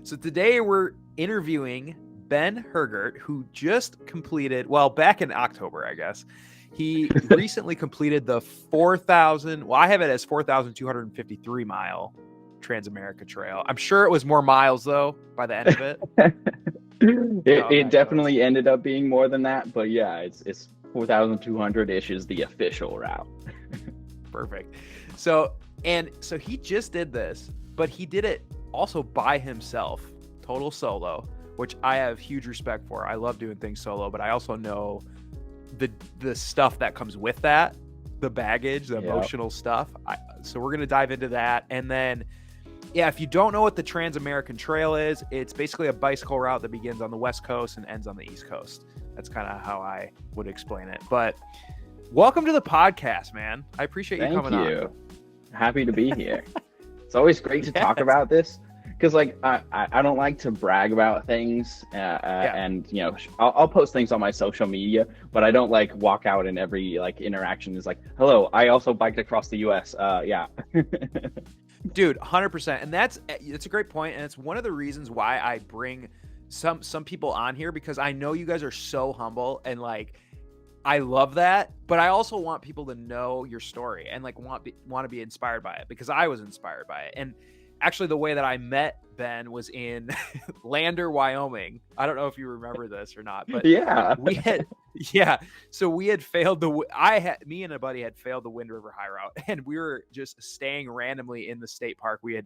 So today we're interviewing Ben Hergert, who just completed, well, back in October, I guess, he recently completed the 4,000, well, I have it as 4,253 mile Transamerica Trail. I'm sure it was more miles, though, by the end of it. It definitely ended up being more than that, but yeah, it's 4,200-ish is the official route. Perfect. So he just did this, but he did it also by himself, total solo, which I have huge respect for. I love doing things solo, but I also know the stuff that comes with that, the baggage, the emotional stuff. So we're going to dive into that. And then, yeah, if you don't know what the Transamerican Trail is, it's basically a bicycle route that begins on the West Coast and ends on the East Coast. That's kind of how I would explain it. But welcome to the podcast, man. I appreciate you coming on. Thank you. Happy to be here. It's always great to talk about this because, like, I don't like to brag about things, and you know, I'll post things on my social media, but I don't like walk out in every like interaction is like, "Hello, I also biked across the U.S." Yeah. Dude, 100%. And it's a great point, and it's one of the reasons why I bring some people on here, because I know you guys are so humble, and like I love that, but I also want people to know your story and like want to be inspired by it, because I was inspired by it. And actually the way that I met Ben was in Lander, Wyoming. I don't know if you remember this or not, but yeah, so we had failed me and a buddy had failed the Wind River High Route, and we were just staying randomly in the state park. We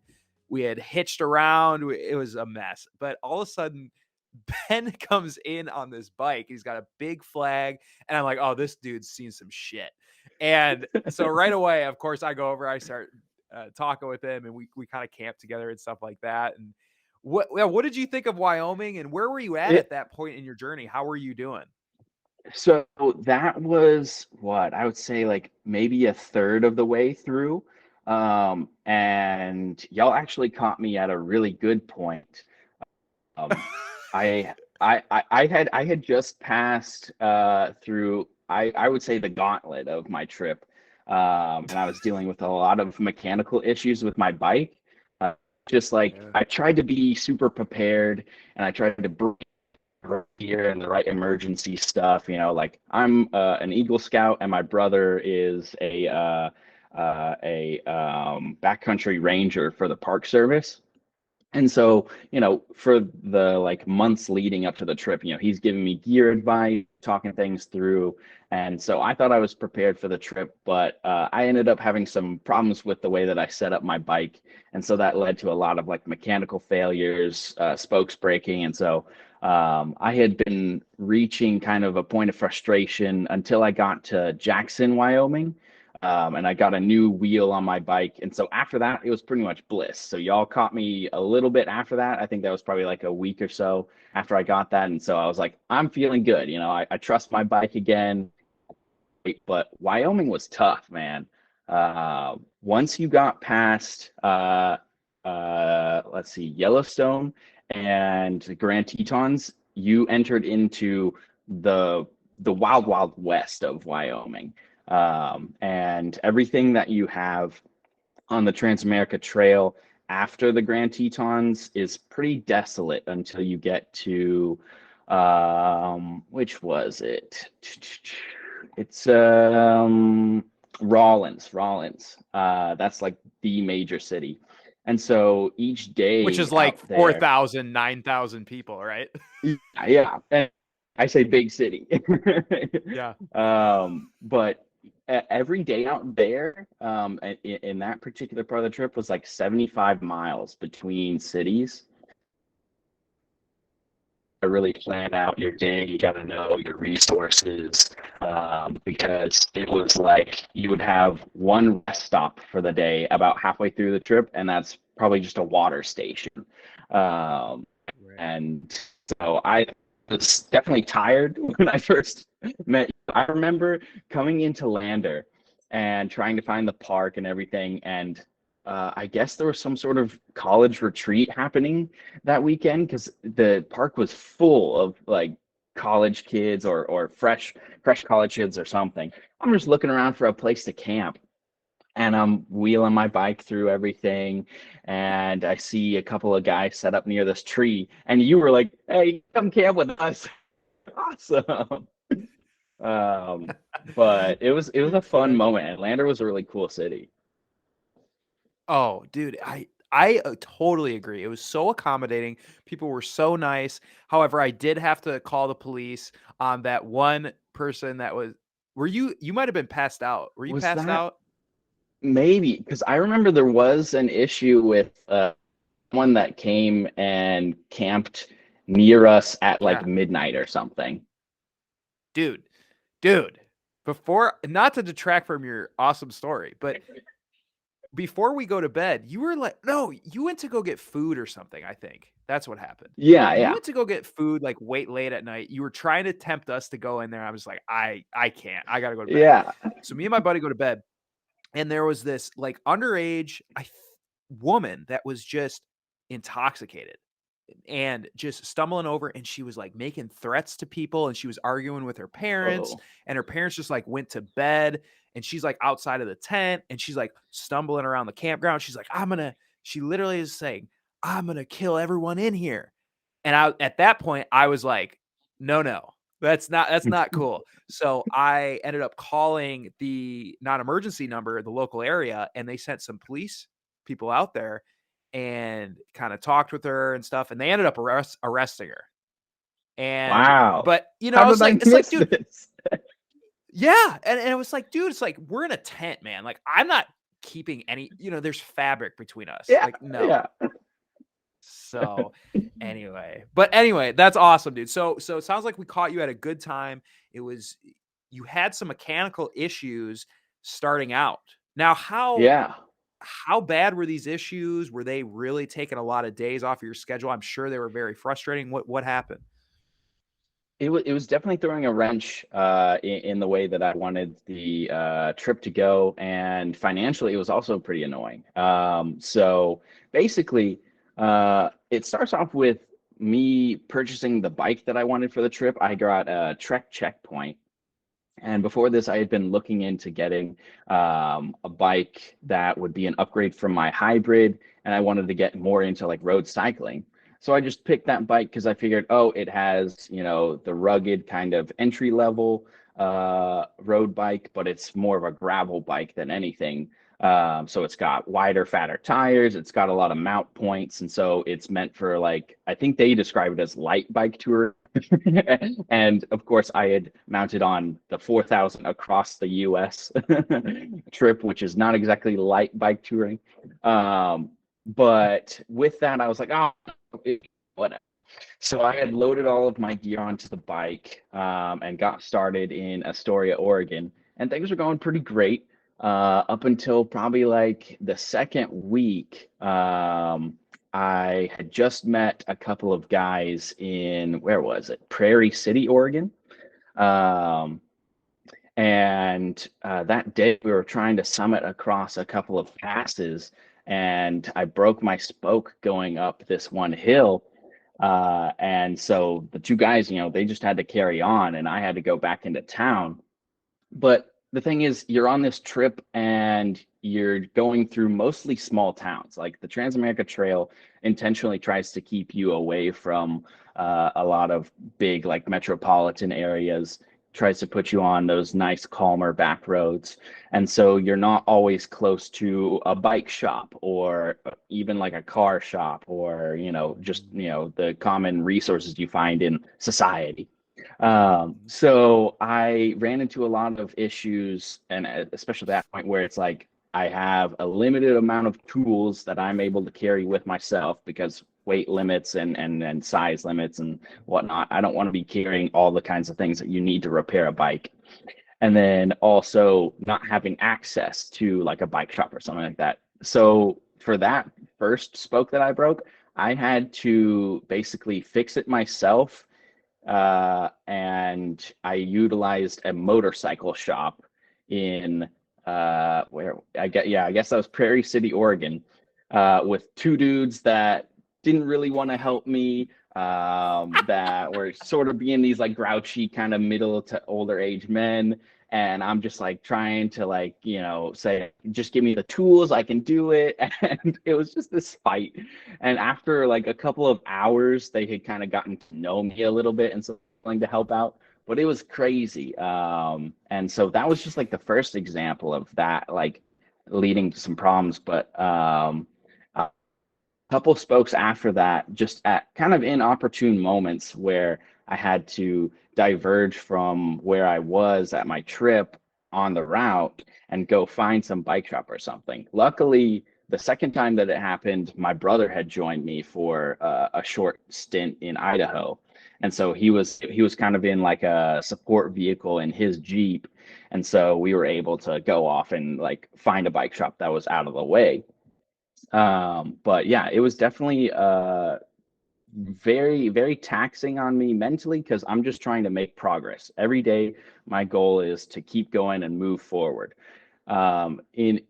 had hitched around. It was a mess, but all of a sudden Ben comes in on this bike. He's got a big flag, and I'm like, oh, this dude's seen some shit. And so right away, of course, I go over, I start talking with him, and we kind of camp together and stuff like that. And what did you think of Wyoming, and where were you at that point in your journey? How were you doing? So that was what I would say, like maybe a third of the way through. And y'all actually caught me at a really good point. Um, I had just passed through I would say the gauntlet of my trip, and I was dealing with a lot of mechanical issues with my bike. Just like I tried to be super prepared, and I tried to bring gear and the right emergency stuff. You know, like I'm an Eagle Scout, and my brother is a backcountry ranger for the Park Service. And so, you know, for the like months leading up to the trip, you know, he's giving me gear advice, talking things through. And so I thought I was prepared for the trip, but I ended up having some problems with the way that I set up my bike. And so that led to a lot of like mechanical failures, spokes breaking. And so I had been reaching kind of a point of frustration until I got to Jackson, Wyoming. And I got a new wheel on my bike. And so after that, it was pretty much bliss. So y'all caught me a little bit after that. I think that was probably like a week or so after I got that. And so I was like, I'm feeling good. You know, I trust my bike again. But Wyoming was tough, man. Once you got past, let's see, Yellowstone and the Grand Tetons, you entered into the wild, wild west of Wyoming. And everything that you have on the Transamerica Trail after the Grand Tetons is pretty desolate until you get to which was it? It's Rawlins. That's like the major city. And so each day, Which is like 4,000, 9,000 people, right? Yeah. And I say big city. Yeah. But every day out there, in that particular part of the trip was like 75 miles between cities. To really plan out your day, you got to know your resources, because it was like you would have one rest stop for the day about halfway through the trip, and that's probably just a water station. And so I was definitely tired when I first met you. I remember coming into Lander and trying to find the park and everything, and I guess there was some sort of college retreat happening that weekend because the park was full of like college kids or fresh college kids or something. I'm just looking around for a place to camp, and I'm wheeling my bike through everything, and I see a couple of guys set up near this tree, and you were like, "Hey, come camp with us." Awesome. Um, but it was a fun Exactly. moment. Atlanta was a really cool city. Oh, dude, I totally agree. It was so accommodating. People were so nice. However, I did have to call the police on that one person that was. Were you might have been passed out. Were you Was passed that out? maybe because I remember there was an issue with one that came and camped near us at like Yeah. midnight or something. Dude. Dude. Before, not to detract from your awesome story, but before we go to bed, you were like, no, you went to go get food or something, I think. That's what happened. Yeah, You yeah, went to go get food like wait late at night. You were trying to tempt us to go in there. I was like, I can't. I got to go to bed. yeah. So me and my buddy go to bed, and there was this like underage woman that was just intoxicated and just stumbling over, and she was like making threats to people, and she was arguing with her parents, Oh, and her parents just like went to bed, and she's like outside of the tent, and she's like stumbling around the campground. She's like, she literally is saying, I'm gonna kill everyone in here. And I at that point I was like, no, that's not cool. So I ended up calling the non-emergency number, the local area, and they sent some police people out there and kind of talked with her and stuff, and they ended up arresting her. And wow. but How did I it's like, miss dude, this? yeah, and it was like, dude, it's like we're in a tent, man. Like I'm not keeping any, there's fabric between us. Yeah, Like no. yeah, So anyway, that's awesome, dude. So it sounds like we caught you at a good time. It was You had some mechanical issues starting out. Now, yeah. how bad were these issues? Were they really taking a lot of days off of your schedule? I'm sure they were very frustrating. What happened? It was definitely throwing a wrench in the way that I wanted the trip to go, and financially, it was also pretty annoying. So basically, it starts off with me purchasing the bike that I wanted for the trip. I got a Trek Checkpoint, and before this, I had been looking into getting a bike that would be an upgrade from my hybrid, and I wanted to get more into like road cycling. So I just picked that bike because I figured, oh, it has, the rugged kind of entry level road bike, but it's more of a gravel bike than anything. So it's got wider, fatter tires. It's got a lot of mount points, and so it's meant for like I think they describe it as light bike tour. And of course, I had mounted on the 4,000 across the US trip, which is not exactly light bike touring. Um, but with that, I was like, oh, whatever. So I had loaded all of my gear onto the bike and got started in Astoria, Oregon, and things were going pretty great up until probably like the second week. I had just met a couple of guys in where was it? Prairie City, Oregon. Um, and that day we were trying to summit across a couple of passes, and I broke my spoke going up this one hill. And so the two guys, they just had to carry on, and I had to go back into town. But the thing is, you're on this trip and you're going through mostly small towns. Like the Transamerica Trail intentionally tries to keep you away from a lot of big, like metropolitan areas, tries to put you on those nice, calmer back roads. And so you're not always close to a bike shop or even like a car shop or, just, the common resources you find in society. So I ran into a lot of issues, and especially that point where it's like I have a limited amount of tools that I'm able to carry with myself because weight limits and size limits and whatnot. I don't want to be carrying all the kinds of things that you need to repair a bike. And then also not having access to like a bike shop or something like that. So for that first spoke that I broke, I had to basically fix it myself, and I utilized a motorcycle shop in where I guess that was Prairie City, Oregon, with two dudes that didn't really want to help me, that were sort of being these like grouchy kind of middle to older age men. and I'm just like trying to like, say, just give me the tools, I can do it. And it was just this fight. And after like a couple of hours, they had kind of gotten to know me a little bit and so willing to help out. But it was crazy. And so that was just like the first example of that, like leading to some problems. But couple spokes after that, just at kind of inopportune moments where I had to diverge from where I was at my trip on the route and go find some bike shop or something. Luckily, the second time that it happened, my brother had joined me for a short stint in Idaho. And so he was kind of in like a support vehicle in his Jeep. And so we were able to go off and like find a bike shop that was out of the way. But yeah, it was definitely very, very taxing on me mentally because I'm just trying to make progress. Every day, my goal is to keep going and move forward. In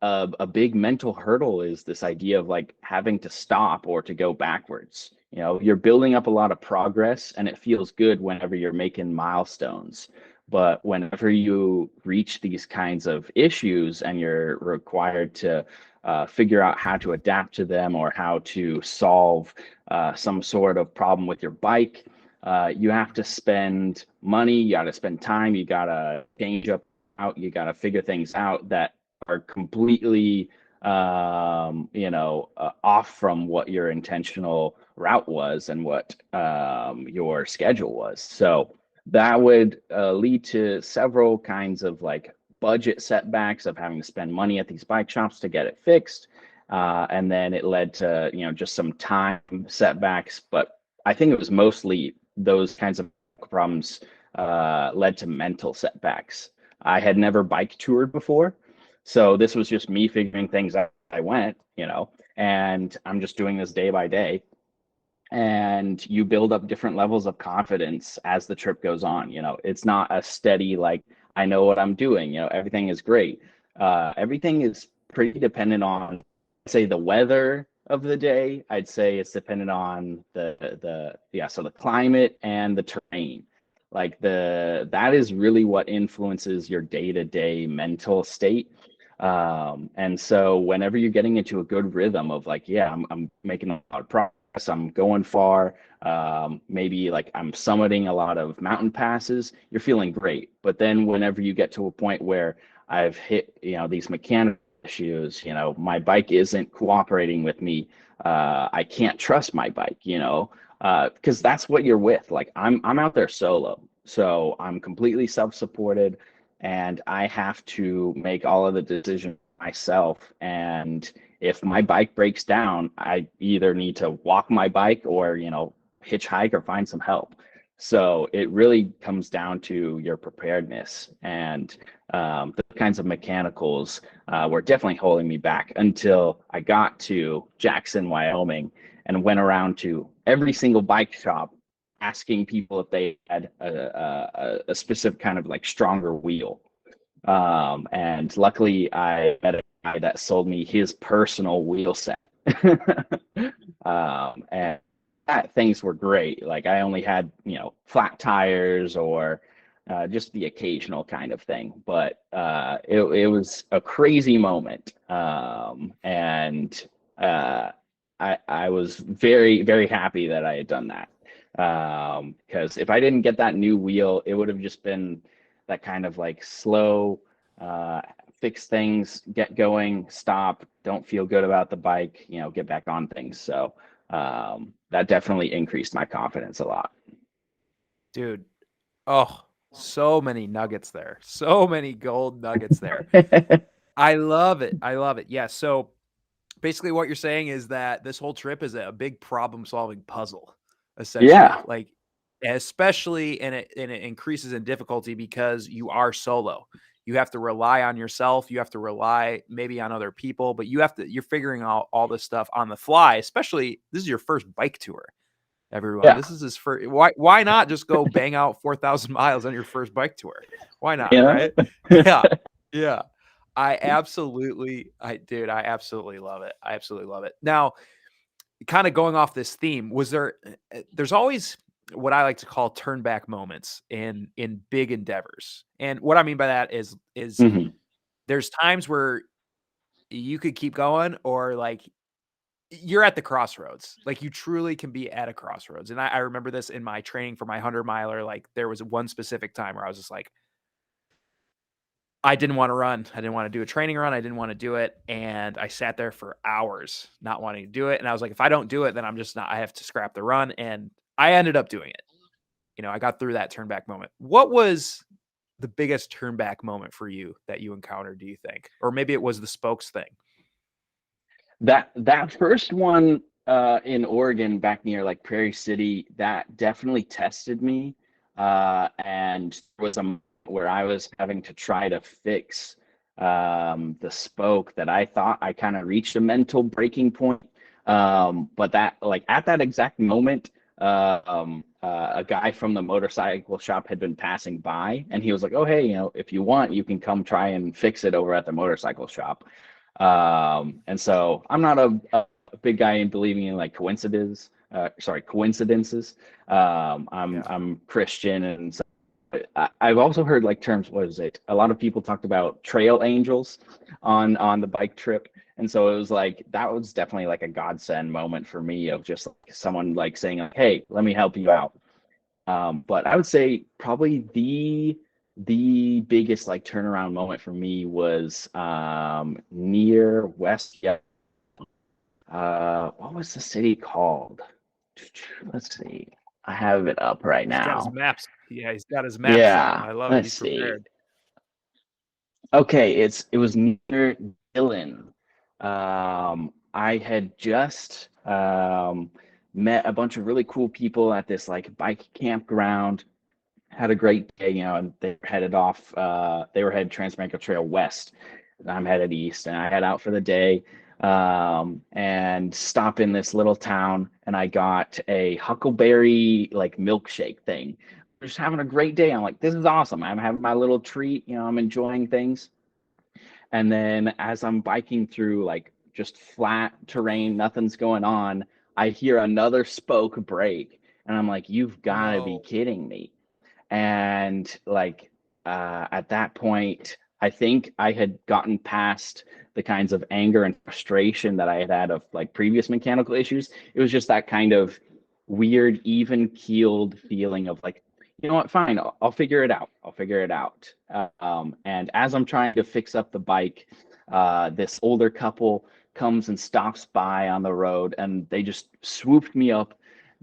a big mental hurdle is this idea of like having to stop or to go backwards. You're building up a lot of progress and it feels good whenever you're making milestones. But whenever you reach these kinds of issues and you're required to figure out how to adapt to them or how to solve some sort of problem with your bike, you have to spend money, you got to spend time, you got to change up out, you got to figure things out that are completely off from what your intentional route was and what your schedule was. So that would lead to several kinds of like budget setbacks of having to spend money at these bike shops to get it fixed. And then it led to, just some time setbacks. But I think it was mostly those kinds of problems led to mental setbacks. I had never bike toured before. So this was just me figuring things out. I went, and I'm just doing this day by day. And you build up different levels of confidence as the trip goes on. It's not a steady, like, I know what I'm doing, everything is great. Everything is pretty dependent on, say, the weather of the day. I'd say it's dependent on so the climate and the terrain. Like that is really what influences your day-to-day mental state. And so whenever you're getting into a good rhythm of like, yeah, I'm making a lot of progress, I'm going far, maybe like I'm summiting a lot of mountain passes, you're feeling great. But then whenever you get to a point where I've hit, these mechanical issues, my bike isn't cooperating with me, I can't trust my bike, because that's what you're with. Like I'm out there solo, so I'm completely self-supported and I have to make all of the decisions myself. And if my bike breaks down, I either need to walk my bike or, hitchhike or find some help. So it really comes down to your preparedness. And the kinds of mechanicals were definitely holding me back until I got to Jackson, Wyoming, and went around to every single bike shop asking people if they had a specific kind of like stronger wheel. And luckily, I met a guy that sold me his personal wheel set. And things were great. Like I only had, flat tires or just the occasional kind of thing. But it was a crazy moment. And I was very, very happy that I had done that. Because if I didn't get that new wheel, it would have just been that kind of like slow, fix things, get going, stop, don't feel good about the bike, get back on things. So that definitely increased my confidence a lot. Dude, oh, so many nuggets there. So many gold nuggets there. I love it. I love it. Yeah. So basically what you're saying is that this whole trip is a big problem solving puzzle, essentially. Yeah, Like, especially and it increases in difficulty because you are solo. You have to rely on yourself. You have to rely maybe on other people, but you're figuring out all this stuff on the fly, especially this is your first bike tour. Everyone, yeah, this is his first. Why not just go bang out 4,000 miles on your first bike tour? Why not? you know? Right? Yeah. Yeah. I absolutely love it. I absolutely love it. Now, kind of going off this theme, there's always what I like to call turn back moments in big endeavors. And what I mean by that is Hmm. there's times where you could keep going, or like you're at the crossroads. Like you truly can be at a crossroads. And I remember this in my training for my 100 miler. Like there was one specific time where I was just like, I didn't want to run. I didn't want to do a training run. I didn't want to do it. And I sat there for hours not wanting to do it. And I was like, if I don't do it, then I'm just not, I have to scrap the run. And I ended up doing it. I got through that turn back moment. What was the biggest turn back moment for you that you encountered, do you think? Or maybe it was the spokes thing. That first one in Oregon, back near like Prairie City, that definitely tested me. And there was a where I was having to try to fix the spoke that I thought I kind of reached a mental breaking point. But that, like, at that exact moment, a guy from the motorcycle shop had been passing by, and he was like, "Oh, hey, if you want, you can come try and fix it over at the motorcycle shop." And so I'm not a big guy in believing in like coincidences. Yeah. I'm Christian, and so I've also heard like terms. What is it? A lot of people talked about trail angels on the bike trip, and so it was like that was definitely like a godsend moment for me of just like someone like saying like, "Hey, let me help you out." But I would say probably the biggest like turnaround moment for me was near West. Yeah. What was the city called? Let's see. I have it up right He's got his now. maps. Yeah, he's got his maps up. Yeah. I love it. Let's He's see. prepared. Okay, it was near Dillon. I had just met a bunch of really cool people at this like bike campground, had a great day, and they were headed off. They were headed Transamerica Trail west. And I'm headed east, and I head out for the day, and stop in this little town, and I got a huckleberry like milkshake thing. Just having a great day. I'm like, this is awesome. I'm having my little treat. I'm enjoying things. And then as I'm biking through like just flat terrain, nothing's going on, I hear another spoke break, and I'm like, you've got to be No. kidding me. And like at that point, I think I had gotten past the kinds of anger and frustration that I had had of like previous mechanical issues. It was just that kind of weird, even keeled feeling of like, you know what, fine, I'll figure it out. I'll figure it out. And as I'm trying to fix up the bike, this older couple comes and stops by on the road, and they just swooped me up,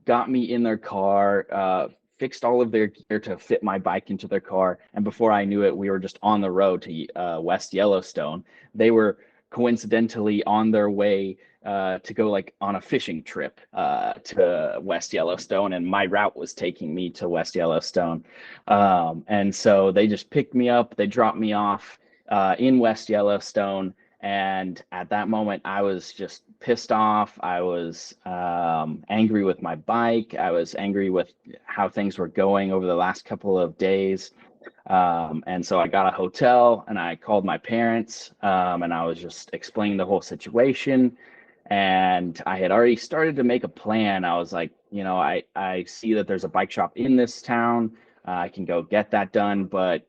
got me in their car, fixed all of their gear to fit my bike into their car. And before I knew it, we were just on the road to West Yellowstone. They were coincidentally on their way to go like on a fishing trip to West Yellowstone, and my route was taking me to West Yellowstone. And so they just picked me up, they dropped me off in West Yellowstone. And at that moment, I was just pissed off. I was angry with my bike. I was angry with how things were going over the last couple of days. And so I got a hotel, and I called my parents, and I was just explaining the whole situation. And I had already started to make a plan. I was like, I see that there's a bike shop in this town. I can go get that done. But,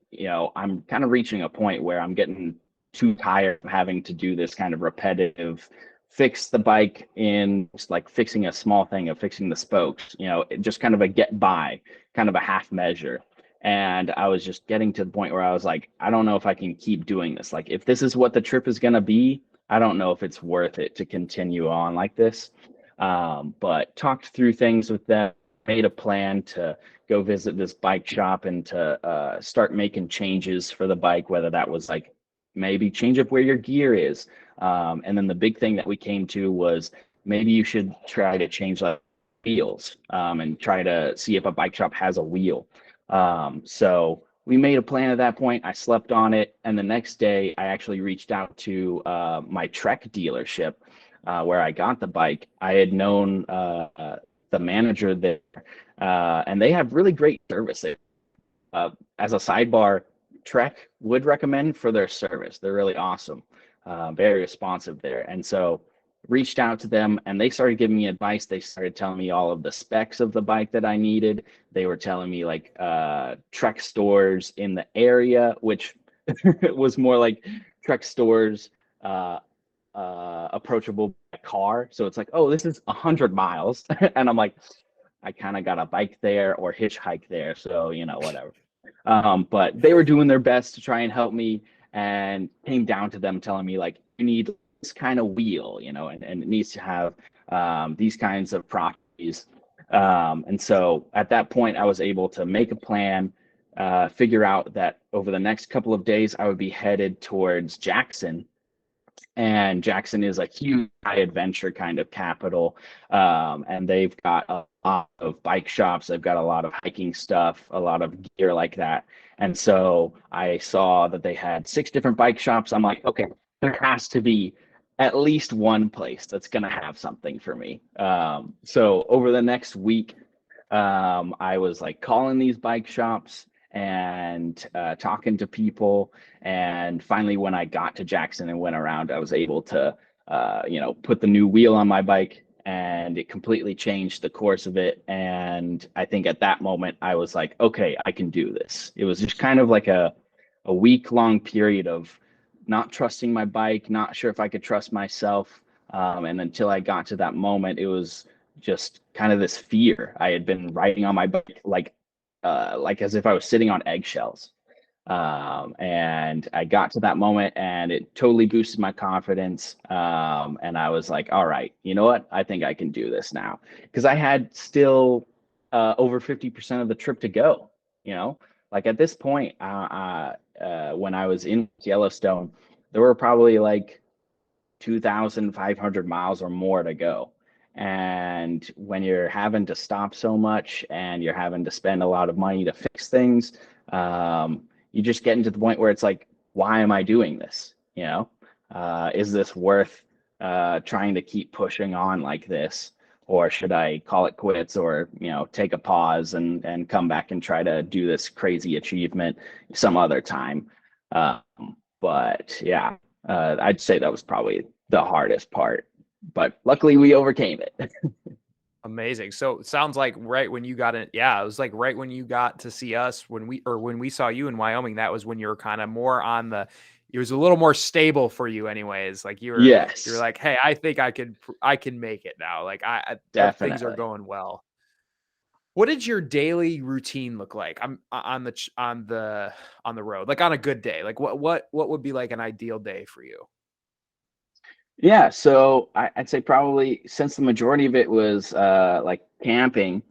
I'm kind of reaching a point where I'm getting too tired of having to do this kind of repetitive fix the bike in just like fixing a small thing of fixing the spokes, just kind of a get by, kind of a half measure. And I was just getting to the point where I was like, I don't know if I can keep doing this. Like, if this is what the trip is going to be, I don't know if it's worth it to continue on like this. But talked through things with them, made a plan to go visit this bike shop and to start making changes for the bike, whether that was like maybe change up where your gear is. And then the big thing that we came to was maybe you should try to change like wheels, and try to see if a bike shop has a wheel. So we made a plan at that point. I slept on it, and the next day I actually reached out to my Trek dealership where I got the bike. I had known the manager there, and they have really great service. As a sidebar, Trek would recommend for their service. They're really awesome, very responsive there. And so reached out to them and they started giving me advice. They started telling me all of the specs of the bike that I needed. They were telling me like Trek stores in the area, which was more like Trek stores uh, approachable by car. So it's like, oh, this is 100 miles. And I'm like, I kind of got a bike there or hitchhike there. So, whatever. But they were doing their best to try and help me, and came down to them telling me like, you need this kind of wheel, and it needs to have these kinds of properties. And so at that point, I was able to make a plan, figure out that over the next couple of days, I would be headed towards Jackson, and Jackson is a huge high adventure kind of capital. And they've got a lot of bike shops. They've got a lot of hiking stuff, a lot of gear like that. And so I saw that they had 6 different bike shops. I'm like, okay, there has to be at least one place that's going to have something for me. So over the next week, I was like calling these bike shops and talking to people. And finally, when I got to Jackson and went around, I was able to, put the new wheel on my bike, and it completely changed the course of it. And I think at that moment, I was like, okay, I can do this. It was just kind of like a week-long period of not trusting my bike, not sure if I could trust myself. And until I got to that moment, it was just kind of this fear. I had been riding on my bike like as if I was sitting on eggshells. And I got to that moment, and it totally boosted my confidence. And I was like, all right, you know what? I think I can do this now. Because I had still over 50% of the trip to go, you know? Like at this point, when I was in Yellowstone, there were probably like 2,500 miles or more to go. And when you're having to stop so much and you're having to spend a lot of money to fix things, you just get into the point where it's like, why am I doing this? Is this worth trying to keep pushing on like this? Or should I call it quits, or, take a pause and come back and try to do this crazy achievement some other time? Um, but yeah, I'd say that was probably the hardest part, but luckily we overcame it. Amazing. So it sounds like right when you got in, yeah, it was like right when you got to see us when we saw you in Wyoming, that was when you were kind of more on it was a little more stable for you anyways. Like you were Yes, like, hey, I think I can make it now. Like things are definitely. going well. What did your daily routine look like? I'm on the road, like on a good day. Like what would be like an ideal day for you? Yeah, so I'd say probably, since the majority of it was like camping,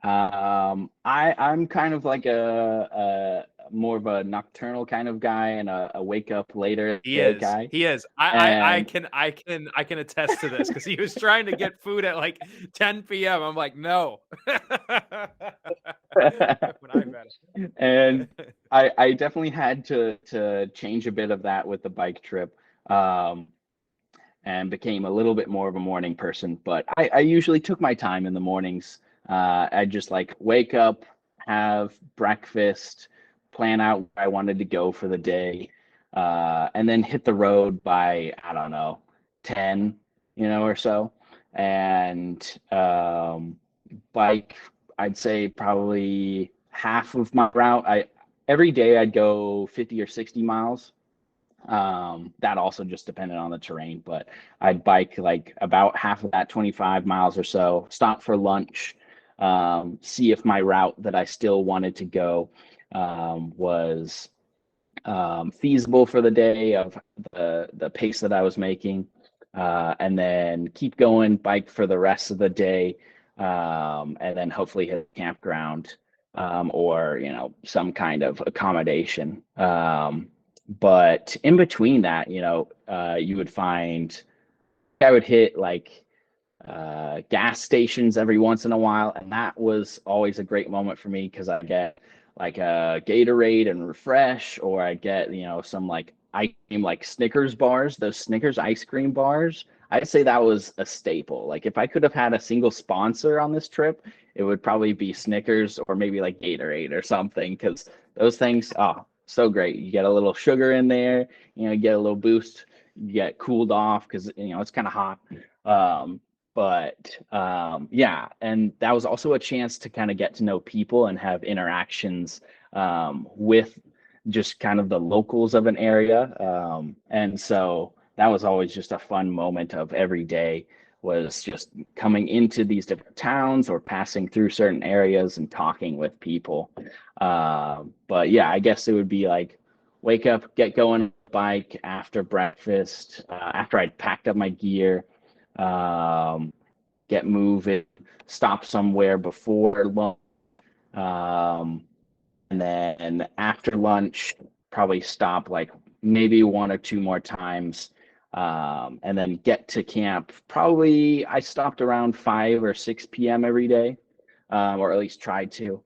I'm kind of like a more of a nocturnal kind of guy, and a wake up later He day is. guy. He is. And I can attest to this because he was trying to get food at like 10 p.m. I'm like, no. When I met and him. I definitely had to change a bit of that with the bike trip. And became a little bit more of a morning person. But I usually took my time in the mornings. I just like wake up, have breakfast, plan out where I wanted to go for the day, and then hit the road by, I don't know, 10, or so. And bike, I'd say probably half of my route. Every day I'd go 50 or 60 miles. That also just depended on the terrain, but I'd bike like about half of that, 25 miles or so, stop for lunch, see if my route that I still wanted to go was feasible for the day of the pace that I was making, and then keep going, bike for the rest of the day, and then hopefully hit a campground, or some kind of accommodation. But in between that, you would find I would hit like gas stations every once in a while, and that was always a great moment for me because I get like a Gatorade and refresh, or I get some like ice cream, like Snickers bars, those Snickers ice cream bars. I'd say that was a staple. Like if I could have had a single sponsor on this trip, it would probably be Snickers or maybe like Gatorade or something, because those things, oh, so great. You get a little sugar in there, you get a little boost, you get cooled off because it's kind of hot. Um, but yeah, and that was also a chance to kind of get to know people and have interactions with just kind of the locals of an area. And so that was always just a fun moment of every day, was just coming into these different towns or passing through certain areas and talking with people. But yeah, I guess it would be like wake up, get going on the bike after breakfast, after I'd packed up my gear, um, get moving, stop somewhere before lunch, um, and then after lunch, probably stop like maybe one or two more times, and then get to camp. Probably I stopped around 5 or 6 p.m. every day, or at least tried to,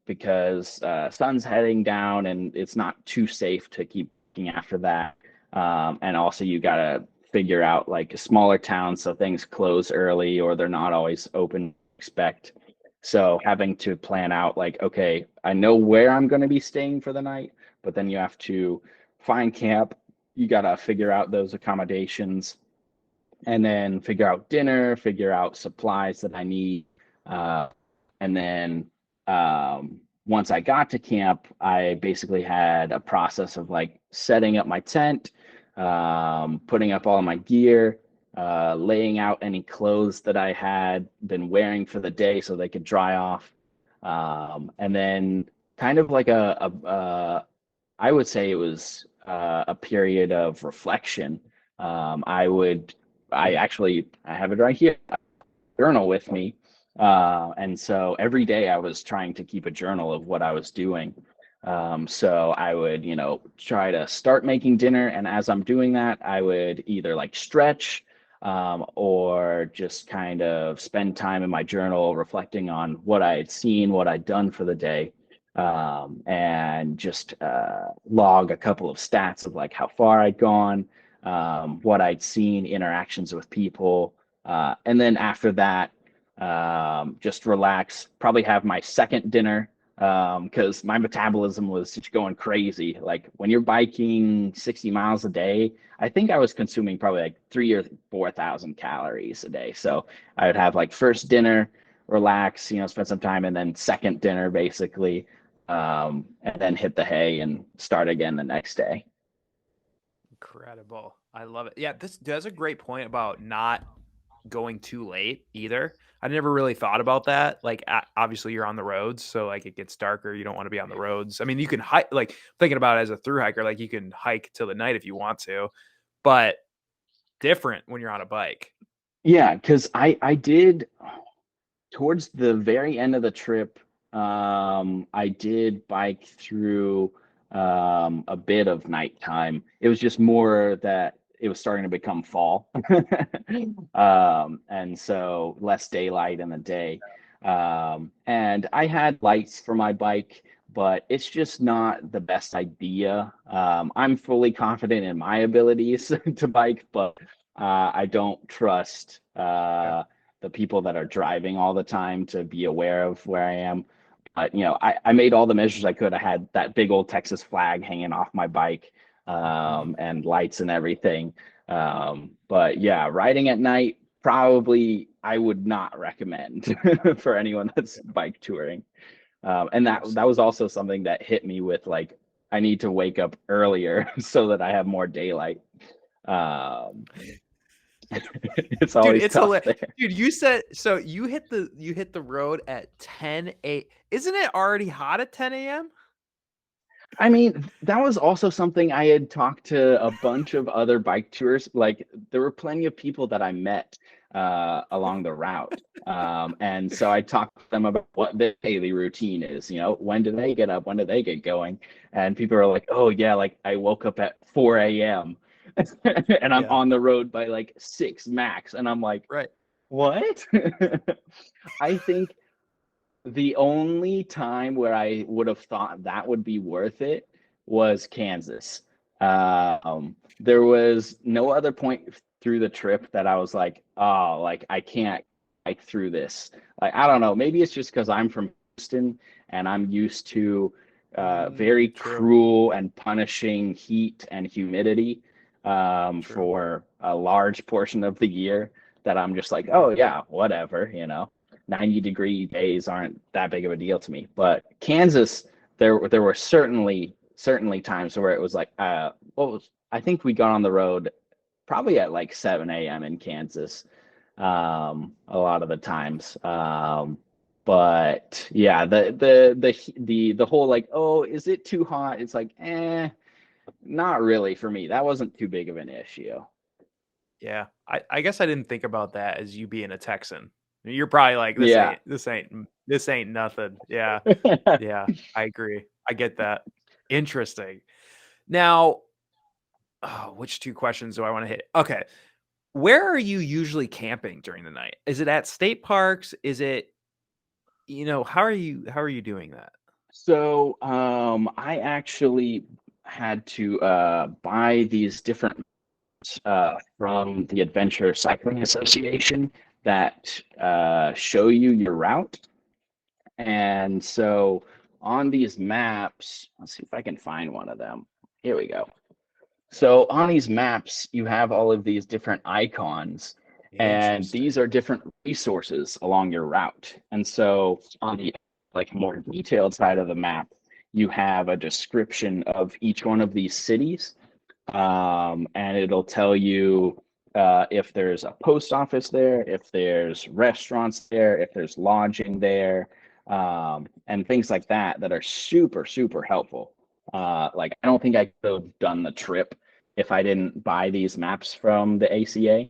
because sun's heading down and it's not too safe to keep looking after that. And also you gotta figure out like a smaller town, so things close early or they're not always open. Expect so having to plan out like, okay, I know where I'm going to be staying for the night, but then you have to find camp. You got to figure out those accommodations and then figure out dinner, figure out supplies that I need. Uh, and then once I got to camp, I basically had a process of like setting up my tent, putting up all my gear, laying out any clothes that I had been wearing for the day so they could dry off. And then kind of like I would say it was a period of reflection. I would I have it right here, journal with me. And so every day I was trying to keep a journal of what I was doing. So I would, try to start making dinner. And as I'm doing that, I would either like stretch, or just kind of spend time in my journal reflecting on what I had seen, what I'd done for the day. And just log a couple of stats of like how far I'd gone, what I'd seen, interactions with people. And then after that, just relax, probably have my second dinner, because my metabolism was just going crazy. Like when you're biking 60 miles a day, I think I was consuming probably like 3 or 4 thousand calories a day. So I would have like first dinner, relax, spend some time, and then second dinner basically, and then hit the hay and start again the next day. Incredible. I love it. Yeah, this does a great point about not going too late either. I never really thought about that. Like, obviously, you're on the roads, so like it gets darker. You don't want to be on the roads. I mean, you can hike. Like thinking about it as a through hiker, like you can hike till the night if you want to, but different when you're on a bike. Yeah, because I did towards the very end of the trip, I did bike through a bit of nighttime. It was just more that it was starting to become fall, and so less daylight in the day. And I had lights for my bike, but it's just not the best idea. I'm fully confident in my abilities to bike, but I don't trust Yeah. the people that are driving all the time to be aware of where I am. But I made all the measures I could. I had that big old Texas flag hanging off my bike, Mhm. and lights and everything. But yeah, riding at night probably I would not recommend for anyone that's bike touring. And that was Absolutely. also something that hit me with like I need to wake up earlier so that I have more daylight. Um, it's Dude, always it's tough hilarious. there. Dude, you said so you hit the road at 10 a. Isn't it already hot at 10 a.m.? I mean, that was also something I had talked to a bunch of other bike tours. Like, there were plenty of people that I met along the route. And so I talked to them about what their daily routine is. When do they get up? When do they get going? And people are like, oh, yeah, like I woke up at 4 a.m. and I'm Yeah. on the road by like 6 max. And I'm like, Right. what? I think the only time where I would have thought that would be worth it was Kansas. There was no other point through the trip that I was like, oh, like I can't like through this. Like I don't know, maybe it's just because I'm from Houston and I'm used to very True. cruel and punishing heat and humidity, True. for a large portion of the year that I'm just like, oh yeah, whatever, 90-degree days aren't that big of a deal to me. But Kansas, there were certainly times where it was like, I think we got on the road probably at like 7 a.m. in Kansas, a lot of the times. But yeah, the whole like, oh, is it too hot? It's like, not really for me. That wasn't too big of an issue. Yeah. I guess I didn't think about that as you being a Texan. You're probably like, Yeah. this ain't nothing. Yeah. Yeah. I agree. I get that. Interesting. Now, which two questions do I want to hit? Okay. Where are you usually camping during the night? Is it at state parks? Is it, how are you doing that? So I actually had to buy these different from the Adventure Cycling Association that show you your route. And so on these maps, let's see if I can find one of them. Here we go. So on these maps, you have all of these different icons, and these Interesting. are different resources along your route. And so on the like more detailed side of the map, you have a description of each one of these cities, and it'll tell you if there's a post office there, if there's restaurants there, if there's lodging there, and things like that that are super, super helpful. Like, I don't think I could have done the trip if I didn't buy these maps from the ACA.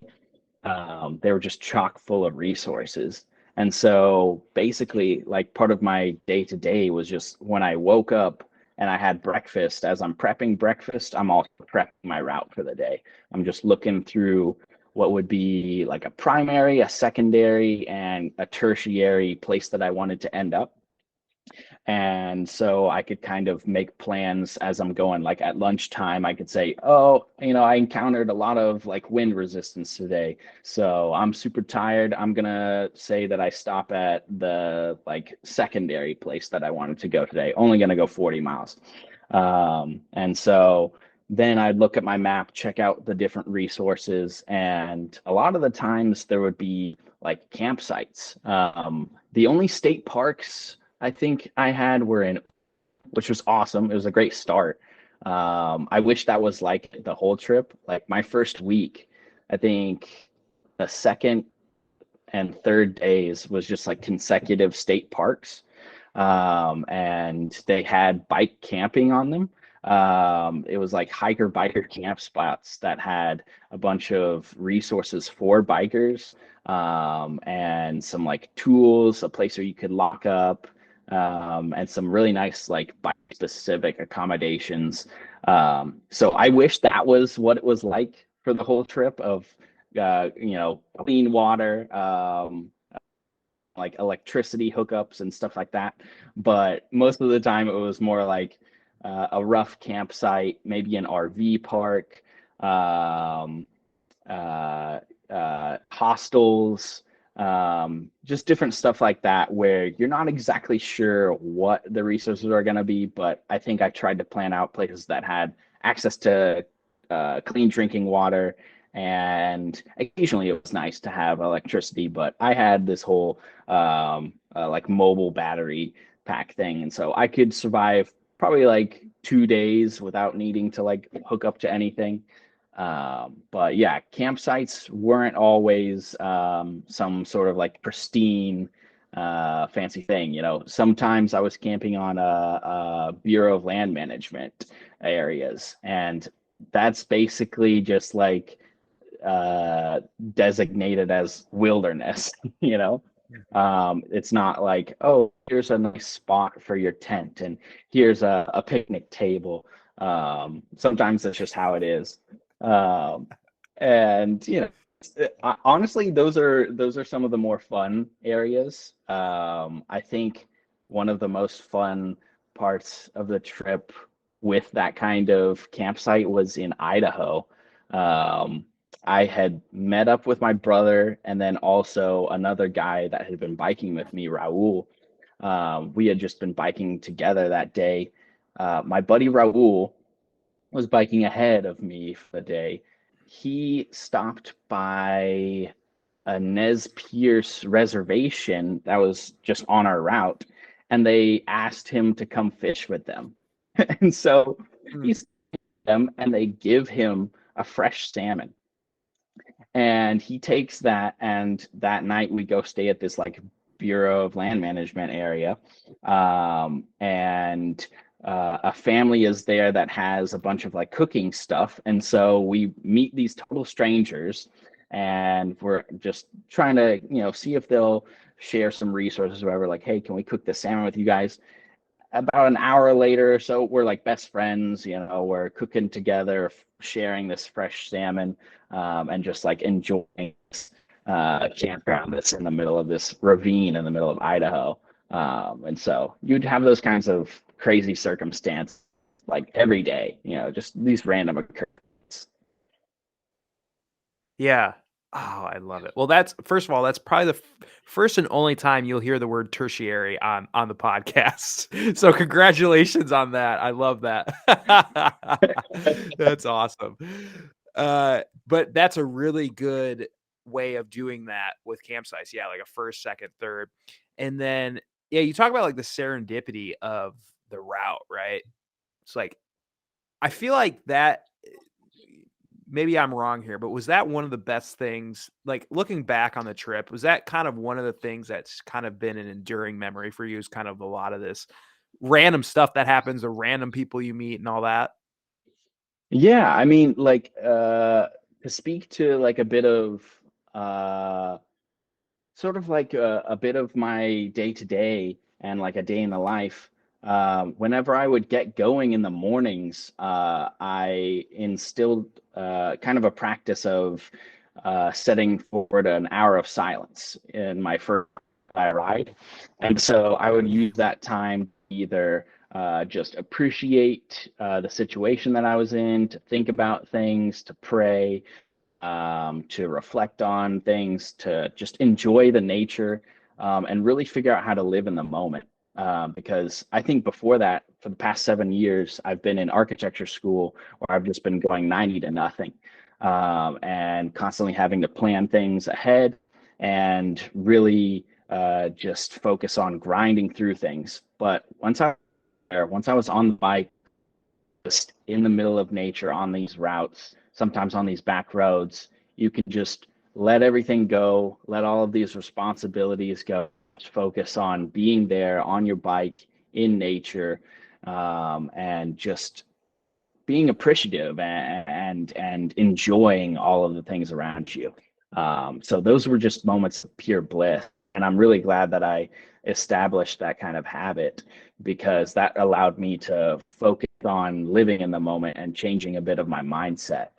They were just chock full of resources. And so basically, like part of my day to day was just when I woke up and I had breakfast, as I'm prepping breakfast, I'm also prepping my route for the day. I'm just looking through what would be like a primary, a secondary, and a tertiary place that I wanted to end up. And so I could kind of make plans as I'm going. Like at lunchtime, I could say, oh, I encountered a lot of like wind resistance today. So I'm super tired. I'm gonna say that I stop at the like secondary place that I wanted to go today. Only gonna go 40 miles. And so then I'd look at my map, check out the different resources, and a lot of the times there would be like campsites. The only state parks I think I had were in, which was awesome. It was a great start. I wish that was like the whole trip. Like my first week, I think the second and third days was just like consecutive state parks. And they had bike camping on them. It was like hiker biker camp spots that had a bunch of resources for bikers, and some like tools, a place where you could lock up, and some really nice like bike specific accommodations. So I wish that was what it was like for the whole trip of clean water, like electricity hookups and stuff like that. But most of the time, it was more like a rough campsite, maybe an RV park, um, uh, hostels, just different stuff like that, where you're not exactly sure what the resources are going to be. But I think I tried to plan out places that had access to clean drinking water. And occasionally it was nice to have electricity, but I had this whole like mobile battery pack thing. And so I could survive probably like 2 days without needing to like hook up to anything. But yeah, campsites weren't always some sort of like pristine, fancy thing. Sometimes I was camping on a Bureau of Land Management areas, and that's basically just like uh, designated as wilderness. you know. It's not like, oh, here's a nice spot for your tent, and here's a picnic table. Sometimes that's just how it is. Um, and honestly, those are some of the more fun areas. I think one of the most fun parts of the trip with that kind of campsite was in Idaho. Um, I had met up with my brother and then also another guy that had been biking with me, Raul. We had just been biking together that day. My buddy Raul was biking ahead of me for the day, he stopped by a Nez Pierce reservation that was just on our route, and they asked him to come fish with them. And so Mm. he's them, and they give him a fresh salmon, and he takes that, and that night we go stay at this like Bureau of Land Management area, and a family is there that has a bunch of like cooking stuff, and so we meet these total strangers, and we're just trying to see if they'll share some resources or whatever, like, hey, can we cook the salmon with you guys? About an hour later or so, we're like best friends. We're cooking together, sharing this fresh salmon, and just like enjoying this campground that's in the middle of this ravine in the middle of Idaho. And so you'd have those kinds of crazy circumstances like every day, just these random occurrences. Yeah. Oh, I love it. Well, that's first of all, that's probably the first and only time you'll hear the word tertiary on the podcast. So congratulations on that. I love that. That's awesome. But that's a really good way of doing that with campsites. Yeah, like a first, second, third. And then yeah, you talk about like the serendipity of the route, right? It's like I feel like that maybe I'm wrong here, but was that one of the best things, like looking back on the trip, was that kind of one of the things that's kind of been an enduring memory for you is kind of a lot of this random stuff that happens, the random people you meet and all that? Yeah, I mean, like, to speak to like a bit of uh sort of like a bit of my day to day and like a day in the life. Whenever I would get going in the mornings, I instilled kind of a practice of setting forward an hour of silence in my first ride. And so I would use that time to either just appreciate the situation that I was in, to think about things, to pray, to reflect on things, to just enjoy the nature, and really figure out how to live in the moment. Because I think before that, for the past 7 years, I've been in architecture school where I've just been going 90 to nothing, and constantly having to plan things ahead and really just focus on grinding through things. But once I was on the bike, just in the middle of nature on these routes, sometimes on these back roads, you can just let everything go, let all of these responsibilities go, just focus on being there on your bike in nature, and just being appreciative and enjoying all of the things around you. So those were just moments of pure bliss. And I'm really glad that I established that kind of habit because that allowed me to focus on living in the moment and changing a bit of my mindset.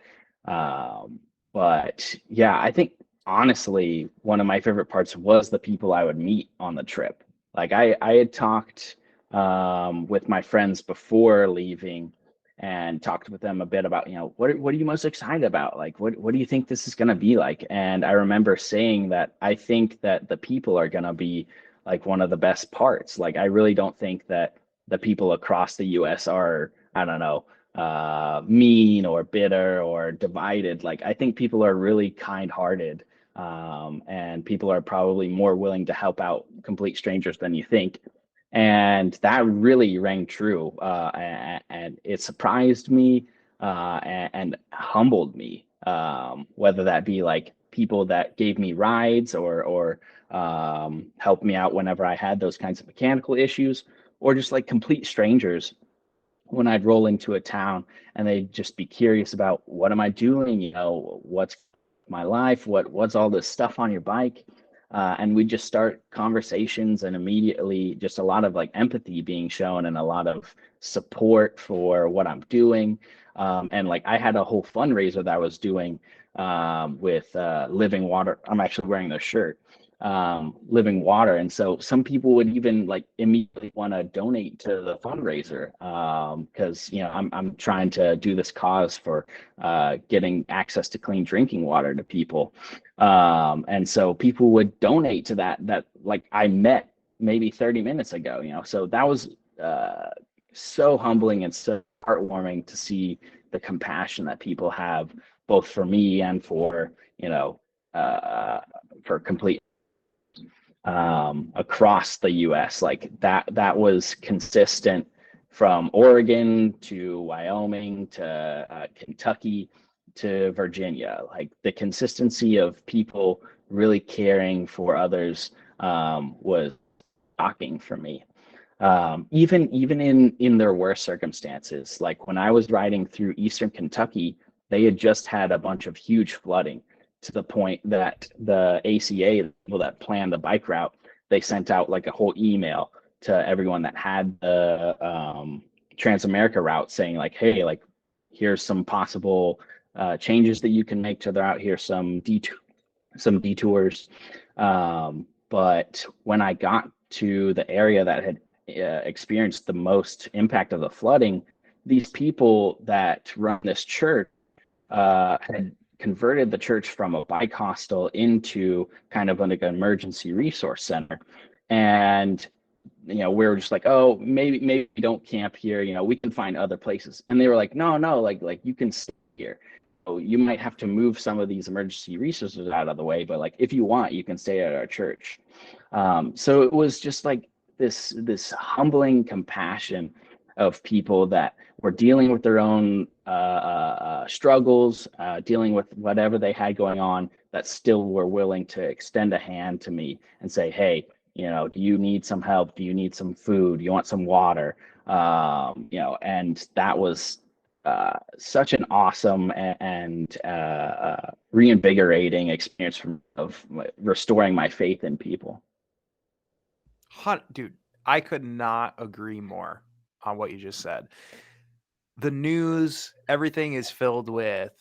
But yeah, I think honestly, one of my favorite parts was the people I would meet on the trip. Like I had talked with my friends before leaving and talked with them a bit about, what are you most excited about? Like, what do you think this is going to be like? And I remember saying that I think that the people are going to be like one of the best parts. Like, I really don't think that the people across the US are, I don't know, mean or bitter or divided. Like, I think people are really kind-hearted, and people are probably more willing to help out complete strangers than you think. And that really rang true, and it surprised me, and humbled me, whether that be like people that gave me rides or helped me out whenever I had those kinds of mechanical issues, or just like complete strangers when I'd roll into a town and they'd just be curious about what am I doing, what's my life, what's all this stuff on your bike, and we just start conversations, and immediately just a lot of like empathy being shown and a lot of support for what I'm doing. And like I had a whole fundraiser that I was doing, with Living Water. I'm actually wearing their shirt, Living Water. And so some people would even like immediately want to donate to the fundraiser, because I'm trying to do this cause for getting access to clean drinking water to people. And so people would donate to that like I met maybe 30 minutes ago, so that was so humbling and so heartwarming to see the compassion that people have both for me and for, uh, for complete across the US. Like that was consistent from Oregon to Wyoming to Kentucky to Virginia. Like the consistency of people really caring for others was shocking for me. Even in their worst circumstances, like when I was riding through eastern Kentucky, they had just had a bunch of huge flooding to the point that the ACA, the people that planned the bike route, they sent out like a whole email to everyone that had the Transamerica route saying like, hey, like here's some possible changes that you can make to the route. Here's some detours. But when I got to the area that had experienced the most impact of the flooding, these people that run this church had converted the church from a bike hostel into kind of like an emergency resource center. And we were just like, oh, maybe don't camp here. We can find other places. And they were like, no, like you can stay here. So you might have to move some of these emergency resources out of the way, but like if you want, you can stay at our church. So it was just like this humbling compassion of people that were dealing with their own struggles, dealing with whatever they had going on, that still were willing to extend a hand to me and say, hey, do you need some help? Do you need some food? Do you want some water? And that was such an awesome and reinvigorating experience of restoring my faith in people. Dude, I could not agree more on what you just said. The news, everything is filled with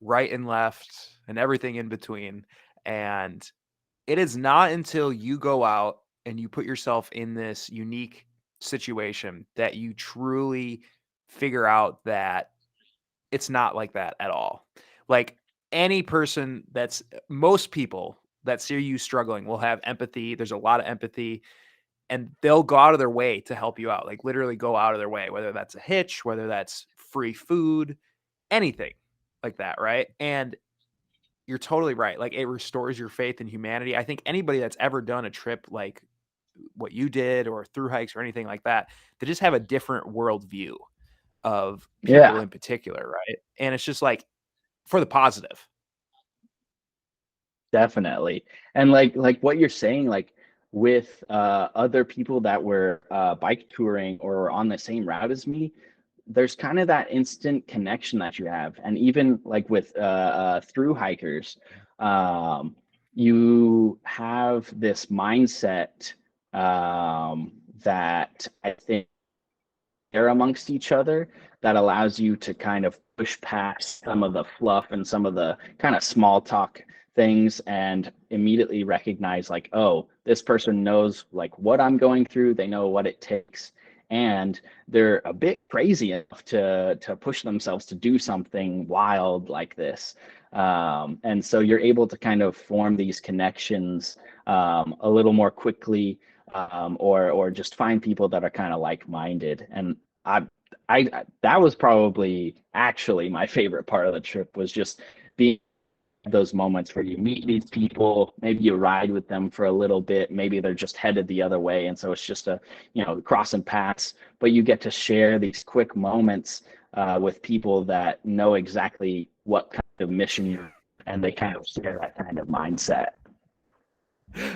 right and left and everything in between. And it is not until you go out and you put yourself in this unique situation that you truly figure out that it's not like that at all. Like most people that see you struggling will have empathy. There's a lot of empathy, and they'll go out of their way to help you out. Like literally go out of their way, whether that's a hitch, whether that's free food, anything like that, right? And you're totally right. Like it restores your faith in humanity. I think anybody that's ever done a trip like what you did or through hikes or anything like that, they just have a different worldview of people Yeah, in particular, right? And it's just like for the positive. definitely. And like what you're saying, like with other people that were bike touring or on the same route as me, there's kind of that instant connection that you have. And even like with through hikers, um, you have this mindset that I think share amongst each other that allows you to kind of push past some of the fluff and some of the kind of small talk things and immediately recognize like, oh, this person knows like what I'm going through, they know what it takes, and they're a bit crazy enough to push themselves to do something wild like this. And so you're able to kind of form these connections a little more quickly, or just find people that are kind of like-minded. And I that was probably actually my favorite part of the trip, was just being those moments where you meet these people, maybe you ride with them for a little bit, maybe they're just headed the other way, and so it's just crossing paths, but you get to share these quick moments with people that know exactly what kind of mission you're, and they kind of share that kind of mindset.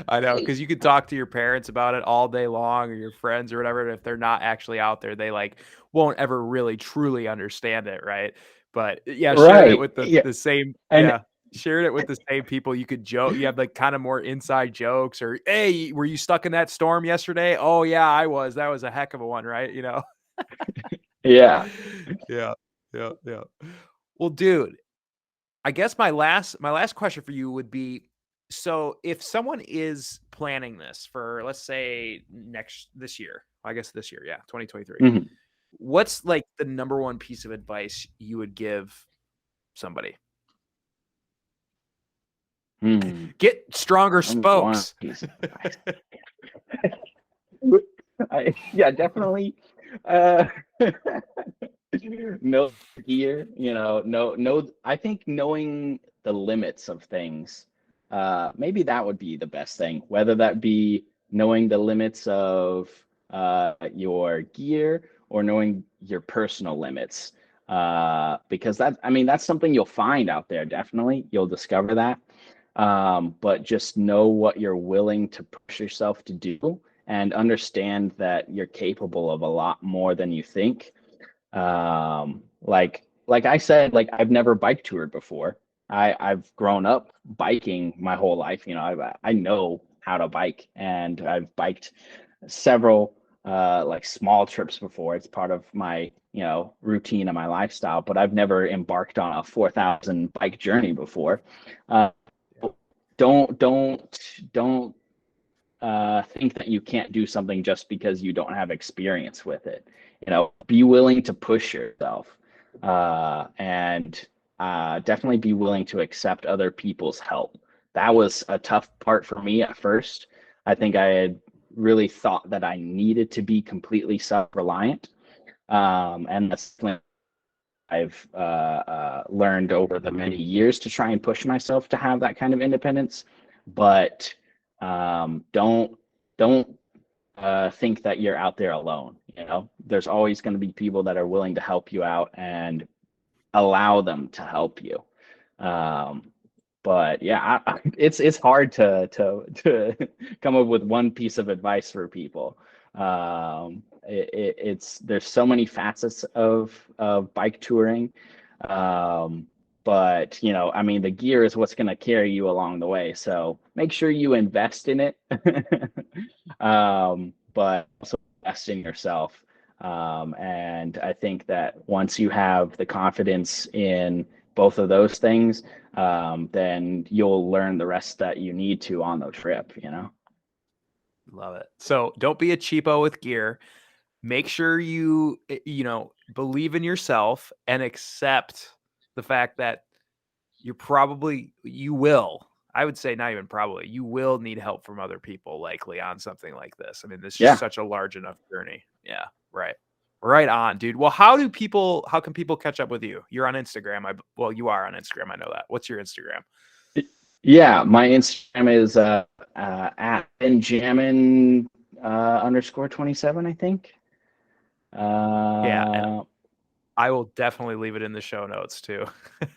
I know, because you could talk to your parents about it all day long or your friends or whatever. And if they're not actually out there, they like won't ever really truly understand it, right? But yeah, sharing it Right. with the Yeah. the same, And yeah, sharing it with the same people, you could joke. You have like kind of more inside jokes, or hey, were you stuck in that storm yesterday? Oh yeah, I was. That was a heck of a one, right? yeah. Yeah, yeah. Well, dude, I guess my last question for you would be, so if someone is planning this for, let's say, this year, I guess this year, yeah, 2023. Mhm. What's like the number one piece of advice you would give somebody? Hmm. Get stronger Number one spokes. piece of advice. Yeah, definitely. Uh, milk gear, I think knowing the limits of things, maybe that would be the best thing, whether that be knowing the limits of your gear or knowing your personal limits. Because I mean, that's something you'll find out there, definitely. You'll discover that. But just know what you're willing to push yourself to do and understand that you're capable of a lot more than you think. Like I said, like I've never bike toured before. I've grown up biking my whole life. I know how to bike, and I've biked several like small trips before. It's part of my routine and my lifestyle, but I've never embarked on a 4,000 bike journey before. Uh, don't think that you can't do something just because you don't have experience with it. Be willing to push yourself, and definitely be willing to accept other people's help. That was a tough part for me at first. I think I had really thought that I needed to be completely self-reliant, and that's when I've learned over the many years to try and push myself to have that kind of independence. But don't think that you're out there alone. There's always going to be people that are willing to help you out, and allow them to help you. Um, but yeah, it's hard to come up with one piece of advice for people. It's there's so many facets of bike touring. Um, but I mean, the gear is what's going to carry you along the way. So make sure you invest in it. But also invest in yourself. And I think that once you have the confidence in both of those things, then you'll learn the rest that you need to on the trip. Love it. So don't be a cheapo with gear. Make sure you believe in yourself and accept the fact that you will. I would say not even probably. You will need help from other people likely on something like this. I mean, this is just Yeah. such a large enough journey. Yeah, right. Right on, dude. Well, how can people catch up with you? You're on Instagram. Well, you are on Instagram. I know that. What's your Instagram? Yeah, my Instagram is at benjamin underscore 27, I think. Yeah, and Uh, I will definitely leave it in the show notes too. Is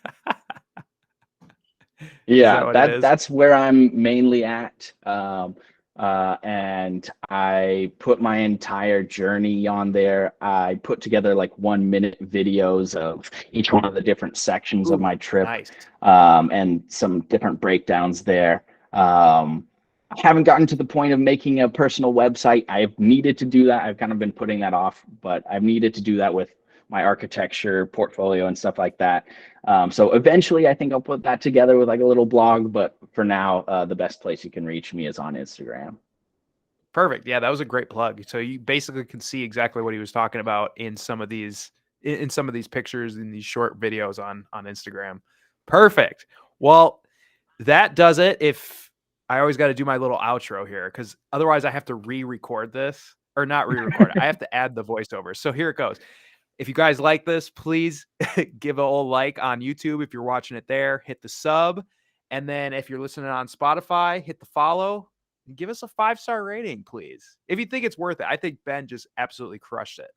that Yeah, what it that is? that's where I'm mainly at. And I put my entire journey on there. I put together like 1 minute videos of each one of the different sections of Ooh, my trip, nice. and some different breakdowns there. I haven't gotten to the point of making a personal website. I've needed to do that. I've kind of been putting that off, but I've needed to do that with my architecture portfolio and stuff like that. So eventually, I think I'll put that together with like a little blog. But for now, the best place you can reach me is on Instagram. Perfect. Yeah, that was a great plug. So you basically can see exactly what he was talking about in some of these pictures in these short videos on Instagram. Perfect. Well, that does it. If I always got to do my little outro here because otherwise I have to re-record this or not re-record. I have to add the voiceover. So here it goes. If you guys like this, please give a old like on YouTube if you're watching it there. Hit the sub. And then if you're listening on Spotify, hit the follow and give us a 5-star rating, please. If you think it's worth it. I think Ben just absolutely crushed it.